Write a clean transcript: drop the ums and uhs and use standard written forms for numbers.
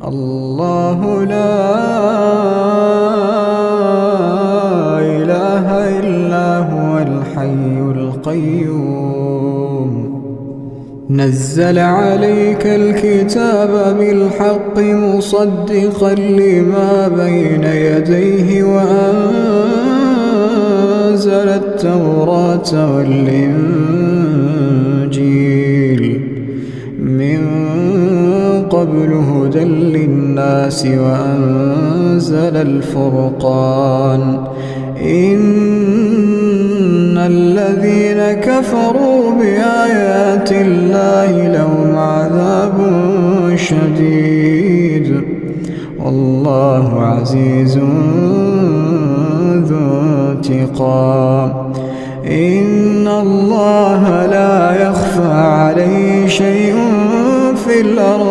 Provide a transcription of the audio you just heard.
الله لا إله إلا هو الحي القيوم نزل عليك الكتاب بالحق مصدقا لما بين يديه وأنزل التوراة والإنجيل من قبل هدى للناس وأنزل الفرقان إن الذين كفروا بآيات الله لهم عذاب شديد والله عزيز ذو انتقام إن الله لا يخفى عليه شيء في الأرض